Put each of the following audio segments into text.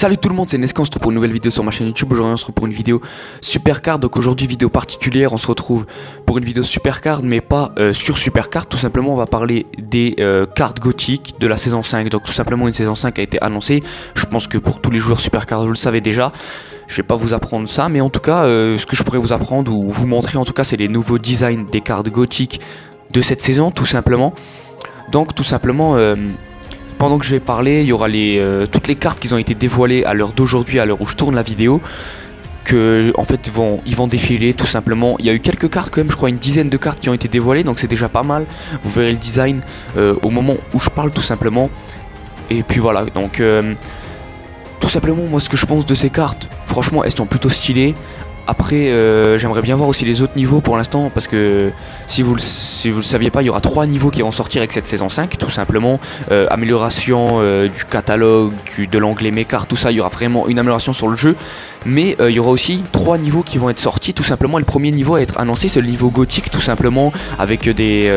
Salut tout le monde, c'est Nesca, on se retrouve pour une nouvelle vidéo sur ma chaîne YouTube. Aujourd'hui on se retrouve pour une vidéo Supercard. Donc aujourd'hui vidéo particulière, on se retrouve pour une vidéo Supercard, mais pas sur Supercard. Tout simplement on va parler des cartes gothiques de la saison 5. Donc tout simplement une saison 5 a été annoncée. Je pense que pour tous les joueurs Supercard vous le savez déjà. Je vais pas vous apprendre ça, mais en tout cas ce que je pourrais vous apprendre ou vous montrer en tout cas c'est les nouveaux designs des cartes gothiques de cette saison tout simplement. Donc tout simplement pendant que je vais parler, il y aura toutes les cartes qui ont été dévoilées à l'heure d'aujourd'hui, à l'heure où je tourne la vidéo, que en fait ils vont défiler tout simplement. Il y a eu quelques cartes quand même, je crois une dizaine de cartes qui ont été dévoilées, donc c'est déjà pas mal. Vous verrez le design au moment où je parle tout simplement. Et puis voilà, donc tout simplement moi ce que je pense de ces cartes, franchement elles sont plutôt stylées. Après j'aimerais bien voir aussi les autres niveaux pour l'instant, parce que si vous le saviez pas, il y aura 3 niveaux qui vont sortir avec cette saison 5 tout simplement. Amélioration du catalogue, de l'onglet mes cartes, tout ça, il y aura vraiment une amélioration sur le jeu. Mais il y aura aussi 3 niveaux qui vont être sortis tout simplement. Le premier niveau à être annoncé c'est le niveau gothique tout simplement, avec des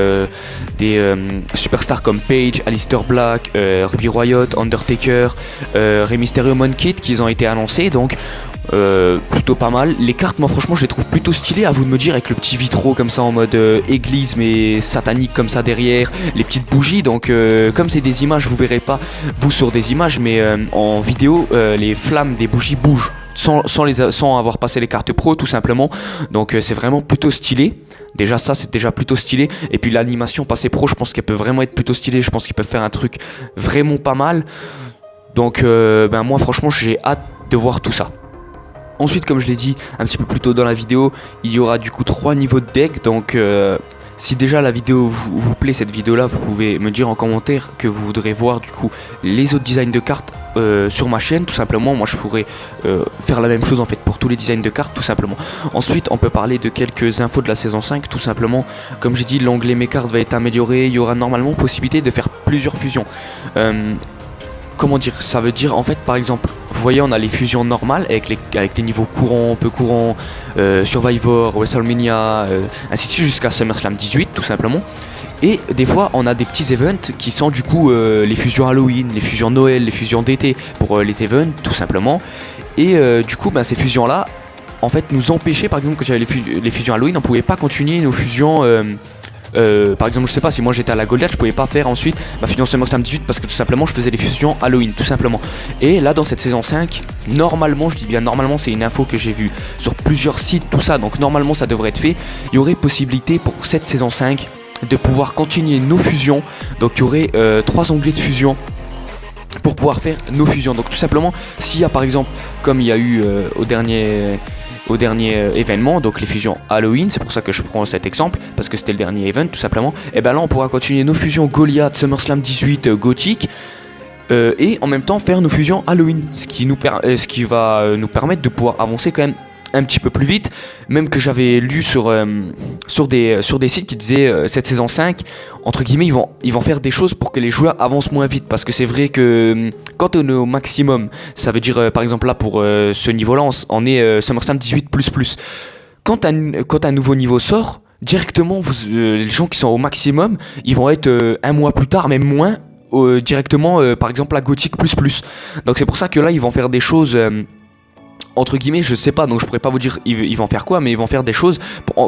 superstars comme Paige, Aleister Black, Ruby Riott, Undertaker, Rey Mysterio, Monkey qui ont été annoncés, donc plutôt pas mal. Les cartes moi franchement je les trouve plutôt stylées, à vous de me dire, avec le petit vitraux comme ça en mode église mais satanique comme ça derrière, les petites bougies. Donc comme c'est des images, vous verrez pas vous sur des images, mais en vidéo les flammes des bougies bougent sans avoir passé les cartes pro tout simplement. Donc c'est vraiment plutôt stylé. Déjà ça c'est déjà plutôt stylé. Et puis l'animation passée pro, je pense qu'elle peut vraiment être plutôt stylée. Je pense qu'ils peuvent faire un truc vraiment pas mal. Donc moi franchement j'ai hâte de voir tout ça. Ensuite, comme je l'ai dit un petit peu plus tôt dans la vidéo, il y aura du coup 3 niveaux de deck. Donc si déjà la vidéo vous plaît, cette vidéo là, vous pouvez me dire en commentaire que vous voudrez voir du coup les autres designs de cartes sur ma chaîne tout simplement. Moi je pourrais faire la même chose en fait pour tous les designs de cartes tout simplement. Ensuite on peut parler de quelques infos de la saison 5 tout simplement. Comme j'ai dit, l'onglet mes cartes va être amélioré. Il y aura normalement possibilité de faire plusieurs fusions. Comment dire, ça veut dire en fait par exemple, vous voyez on a les fusions normales avec les niveaux courants, peu courants, Survivor, WrestleMania, ainsi de suite jusqu'à SummerSlam 18 tout simplement. Et des fois on a des petits events qui sont du coup les fusions Halloween, les fusions Noël, les fusions d'été pour les events tout simplement. Et du coup ces fusions là en fait nous empêchaient, par exemple quand j'avais les fusions Halloween, on pouvait pas continuer nos fusions. Par exemple je sais pas, si moi j'étais à la Golden, je pouvais pas faire ensuite ma fusion SummerSlam 18 parce que tout simplement je faisais les fusions Halloween tout simplement. Et là dans cette saison 5, normalement, je dis bien normalement, c'est une info que j'ai vue sur plusieurs sites tout ça, donc normalement ça devrait être fait. Il y aurait possibilité pour cette saison 5 de pouvoir continuer nos fusions. Donc il y aurait 3 onglets de fusion pour pouvoir faire nos fusions. Donc tout simplement s'il y a par exemple, comme il y a eu au dernier événement, donc les fusions Halloween, c'est pour ça que je prends cet exemple, parce que c'était le dernier event tout simplement, et ben là on pourra continuer nos fusions Goliath, SummerSlam 18, Gothic, et en même temps faire nos fusions Halloween, ce qui va nous permettre de pouvoir avancer quand même un petit peu plus vite. Même que j'avais lu sur des sites qui disaient cette saison 5 entre guillemets ils vont faire des choses pour que les joueurs avancent moins vite, parce que c'est vrai que quand on est au maximum, ça veut dire par exemple là pour ce niveau là on est SummerSlam 18++. Quand un nouveau niveau sort directement, les gens qui sont au maximum ils vont être un mois plus tard, même moins, directement par exemple la Gothic++. Donc c'est pour ça que là ils vont faire des choses entre guillemets, je sais pas, donc je pourrais pas vous dire ils vont faire quoi, mais ils vont faire des choses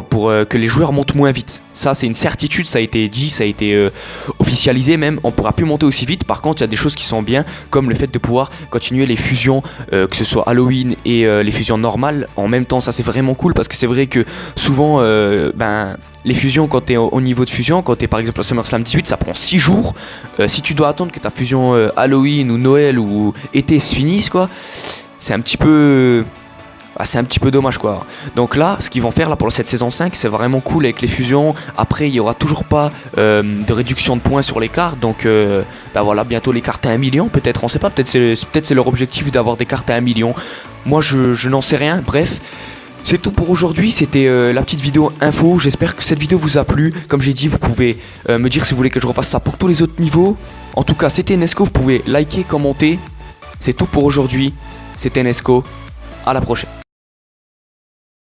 pour que les joueurs montent moins vite. Ça c'est une certitude, ça a été dit, ça a été officialisé même, on pourra plus monter aussi vite. Par contre il y a des choses qui sont bien, comme le fait de pouvoir continuer les fusions, que ce soit Halloween et les fusions normales en même temps. Ça c'est vraiment cool, parce que c'est vrai que souvent les fusions, quand tu es au niveau de fusion, quand tu es par exemple à SummerSlam 18, ça prend 6 jours. Si tu dois attendre que ta fusion Halloween ou Noël ou été se finisse quoi, c'est un petit peu dommage quoi. Donc là ce qu'ils vont faire là pour cette saison 5 c'est vraiment cool avec les fusions. Après il y aura toujours pas de réduction de points sur les cartes. Donc voilà, bientôt les cartes à 1 million peut-être, on sait pas, peut-être c'est leur objectif d'avoir des cartes à 1 million. Moi je n'en sais rien. Bref, c'est tout pour aujourd'hui, c'était la petite vidéo info. J'espère que cette vidéo vous a plu. Comme j'ai dit, vous pouvez me dire si vous voulez que je refasse ça pour tous les autres niveaux. En tout cas c'était Nesco, vous pouvez liker, commenter. C'est tout pour aujourd'hui. C'était Nesco, à la prochaine.